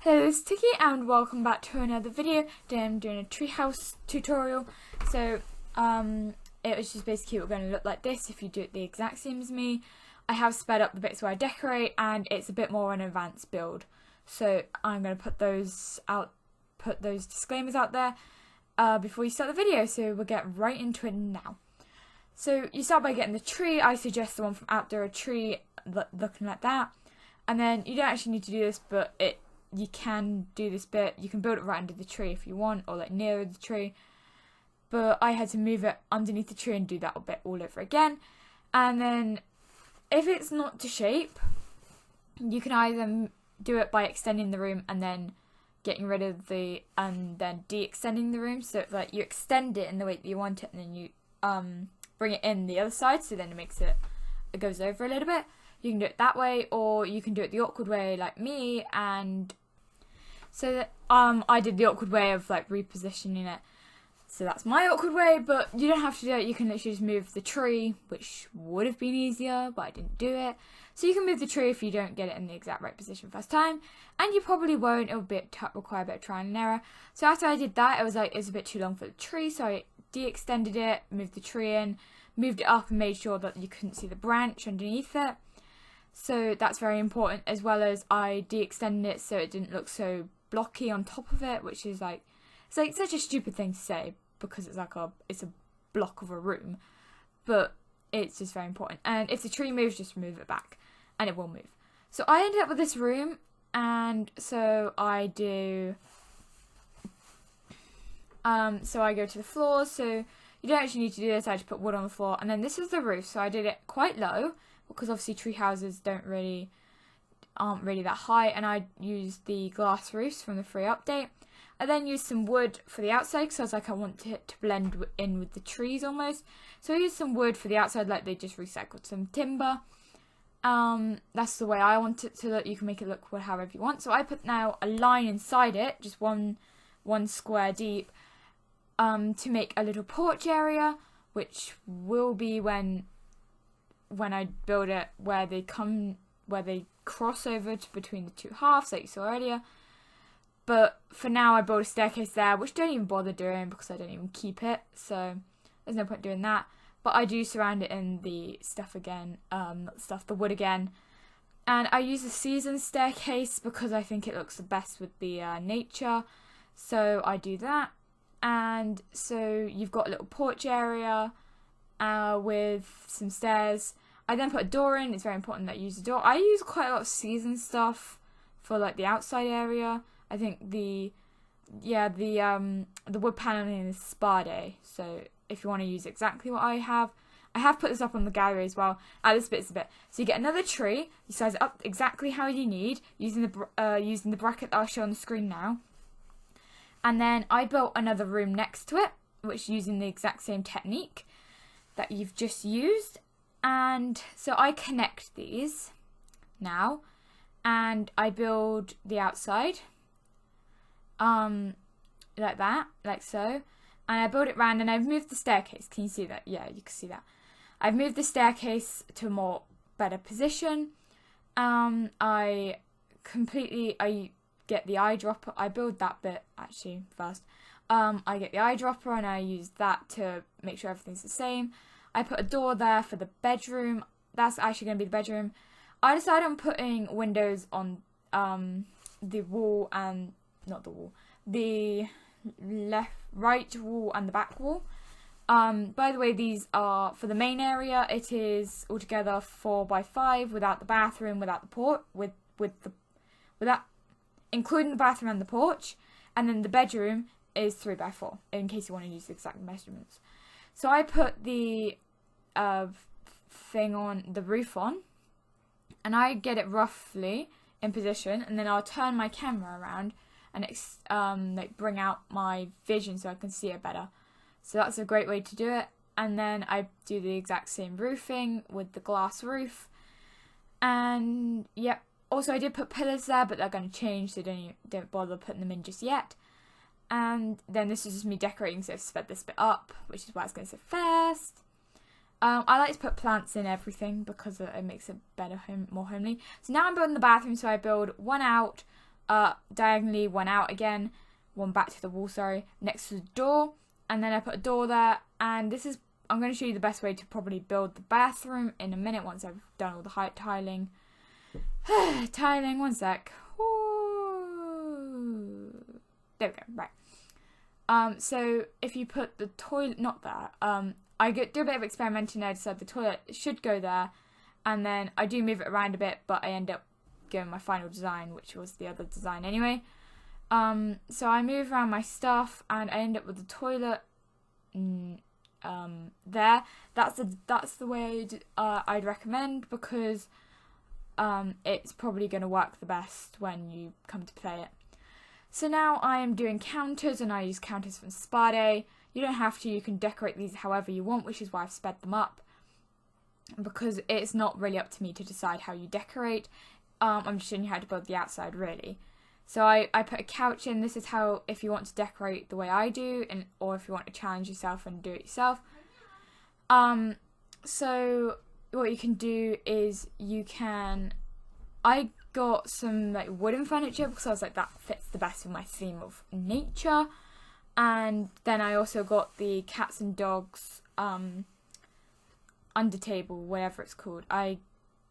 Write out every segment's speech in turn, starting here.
Hello, it's Tiki and welcome back to another video. Today I'm doing a treehouse tutorial. So it was just basically we're going to look like this if you do it the exact same as me. I have sped up the bits where I decorate and it's a bit more an advanced build. So I'm going to put those disclaimers out there before you start the video. So we'll get right into it now. So you start by getting the tree. I suggest the one from Outdoor Tree looking like that. And then you don't actually need to do this, but you can do this bit. You can build it right under the tree if you want, or like near the tree. But I had to move it underneath the tree and do that bit all over again. And then if it's not to shape, you can either do it by extending the room and then getting rid of and then de-extending the room. So it's like you extend it in the way that you want it, and then you bring it in the other side, so then it goes over a little bit. You can do it that way, or you can do it the awkward way like me, and so that I did the awkward way of like repositioning it. So that's my awkward way, but you don't have to do it. You can literally just move the tree, which would have been easier, but I didn't do it. So you can move the tree if you don't get it in the exact right position first time, and you probably won't. It'll require a bit of trial and error. So after I did that, it was like it's a bit too long for the tree, so I de-extended it, moved the tree in, moved it up, and made sure that you couldn't see the branch underneath it. So that's very important, as well as I de-extended it so it didn't look so blocky on top of it, which is like, it's like such a stupid thing to say because it's like it's a block of a room, but it's just very important. And if the tree moves, just move it back and it will move. So I ended up with this room, and so I do so I go to the floor. So you don't actually need to do this, I just put wood on the floor, and then this is the roof. So I did it quite low because obviously tree houses aren't really that high, and I used the glass roofs from the free update. I then used some wood for the outside because I was like, I want it to blend in with the trees almost. So I used some wood for the outside, like they just recycled some timber. That's the way I want it to look. You can make it look however you want. So I put now a line inside it, just one square deep, to make a little porch area, which will be when I build it where they cross over between the two halves, like you saw earlier. But for now, I built a staircase there, which don't even bother doing because I don't even keep it, so there's no point doing that. But I do surround it in the stuff again, the wood again. And I use a season staircase because I think it looks the best with the nature, so I do that. And so you've got a little porch area with some stairs. I then put a door in. It's very important that you use a door. I use quite a lot of season stuff for like the outside area. I think the wood paneling is spa day. So if you want to use exactly what I have put this up on the gallery as well. This bit's a bit. So you get another tree. You size it up exactly how you need using the bracket that I'll show on the screen now. And then I built another room next to it, which using the exact same technique that you've just used. And so I connect these now, and I build the outside, like that, like so, and I build it round, and I've moved the staircase. Can you see that? Yeah, you can see that. I've moved the staircase to a better position. I get the eyedropper. I build that bit actually first. I get the eyedropper and I use that to make sure everything's the same. I put a door there for the bedroom. That's actually going to be the bedroom. I decided on putting windows on the wall and the right wall and the back wall. By the way, these are for the main area. It is altogether 4x5 without the bathroom, without the porch, without including the bathroom and the porch, and then the bedroom is 3x4 in case you want to use the exact measurements. So I put the the roof on, and I get it roughly in position, and then I'll turn my camera around and like bring out my vision so I can see it better. So that's a great way to do it. And then I do the exact same roofing with the glass roof. And yep. Also, I did put pillars there, but they're going to change, so don't bother putting them in just yet. And then this is just me decorating, so I've sped this bit up, which is why it's going so fast. I like to put plants in everything because it makes it better, more homely. So now I'm building the bathroom, so I build one out, diagonally, one out again, one back to the wall, sorry, next to the door, and then I put a door there. And this is, I'm going to show you the best way to probably build the bathroom in a minute once I've done all the height tiling. Tiling, one sec. Ooh. There we go, right. So if you put the toilet, not there, I do a bit of experimenting. I decided the toilet should go there, and then I do move it around a bit, but I end up going my final design, which was the other design anyway. So I move around my stuff, and I end up with the toilet there. That's the way I'd recommend, because it's probably going to work the best when you come to play it. So now I am doing counters, and I use counters from Sparday. You don't have to, you can decorate these however you want, which is why I've sped them up, because it's not really up to me to decide how you decorate. I'm just showing you how to build the outside, really. So I put a couch in. This is how, if you want to decorate the way I do, or if you want to challenge yourself and do it yourself. So what you can do is I got some like wooden furniture, because I was like, that fits the best with my theme of nature. And then I also got the cats and dogs under table, whatever it's called.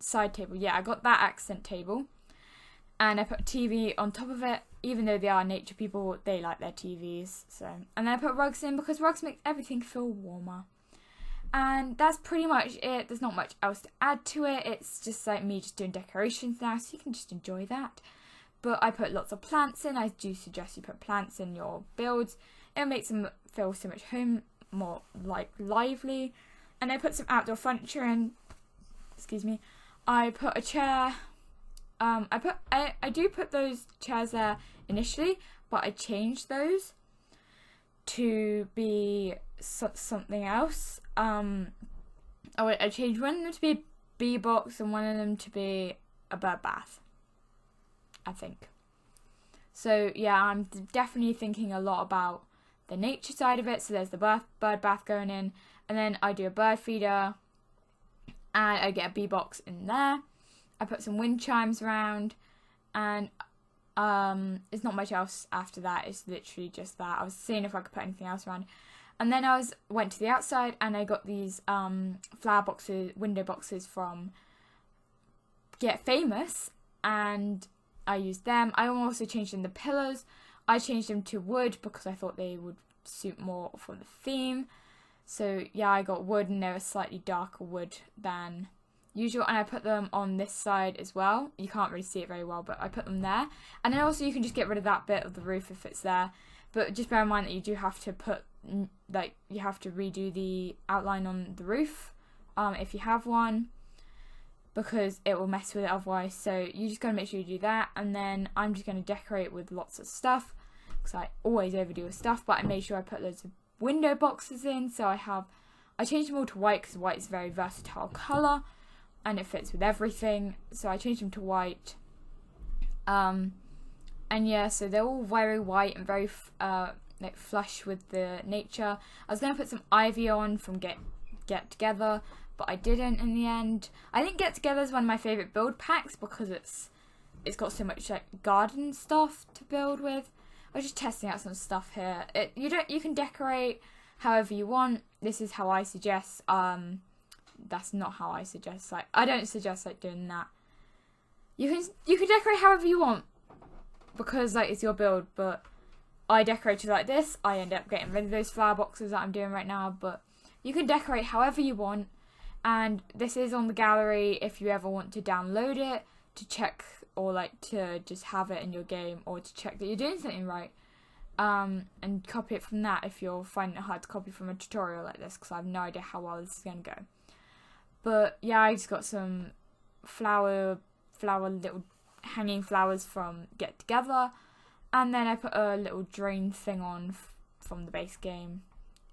Side table, yeah, I got that accent table, and I put a TV on top of it. Even though they are nature people, they like their TVs. So, and then I put rugs in, because rugs make everything feel warmer. And that's pretty much it. There's not much else to add to it. It's just like me just doing decorations now, so you can just enjoy that. But I put lots of plants in. I do suggest you put plants in your builds. It makes them feel so much more like lively. And I put some outdoor furniture in. Excuse me. I put a chair. I do put those chairs there initially, but I changed those to be something else. I changed one of them to be a bee box and one of them to be a bird bath, I think. So yeah, I'm definitely thinking a lot about the nature side of it. So there's the bird bath going in, and then I do a bird feeder, and I get a bee box in there. I put some wind chimes around, and there's not much else after that. It's literally just that. I was seeing if I could put anything else around. And then I went to the outside, and I got these flower boxes, window boxes from Get Famous, and I used them. I also changed in the pillars. I changed them to wood because I thought they would suit more for the theme. So yeah, I got wood, and they were slightly darker wood than usual, and I put them on this side as well. You can't really see it very well, but I put them there. And then also you can just get rid of that bit of the roof if it's there, but just bear in mind that you do have to put, like, you have to redo the outline on the roof if you have one, because it will mess with it otherwise. So you just gotta make sure you do that. And then I'm just gonna decorate with lots of stuff, because I always overdo with stuff, but I made sure I put loads of window boxes in. So I changed them all to white, because white is a very versatile colour and it fits with everything. So I changed them to white. And yeah, so they're all very white and very like flush with the nature. I was going to put some ivy on from Get Together, but I didn't in the end. I think Get Together is one of my favourite build packs, because it's got so much like garden stuff to build with. I was just testing out some stuff here. You can decorate however you want. This is how I suggest. That's not how I suggest. Like, I don't suggest like doing that. You can decorate however you want, because like it's your build. But I decorated like this. I end up getting rid of those flower boxes that I'm doing right now. But you can decorate however you want, and this is on the gallery if you ever want to download it to check, or like to just have it in your game, or to check that you're doing something right. And copy it from that if you're finding it hard to copy from a tutorial like this, because I have no idea how well this is going to go. But yeah, I just got some flower little hanging flowers from Get Together, and then I put a little drain thing on from the base game.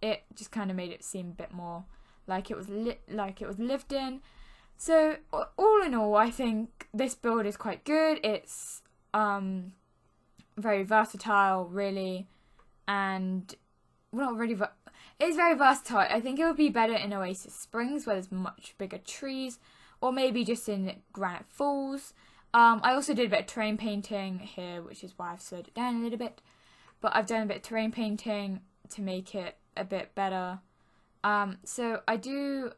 It just kind of made it seem a bit more like it was lived in. So all in all, I think this build is quite good. It's very versatile, really, and well, not really. It's very versatile. I think it would be better in Oasis Springs, where there's much bigger trees, or maybe just in Granite Falls. I also did a bit of terrain painting here, which is why I've slowed it down a little bit. But I've done a bit of terrain painting to make it a bit better. So I do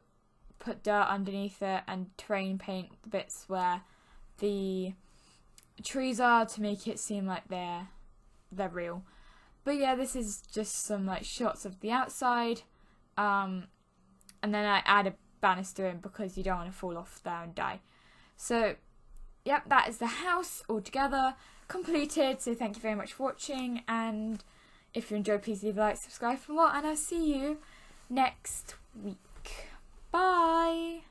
put dirt underneath it and terrain paint the bits where the trees are to make it seem like they're real. But yeah, this is just some like shots of the outside, and then I add a banister in because you don't want to fall off there and die. So yep, that is the house all together completed. So thank you very much for watching, and if you enjoyed, please leave a like, subscribe for more, and I'll see you next week. Bye.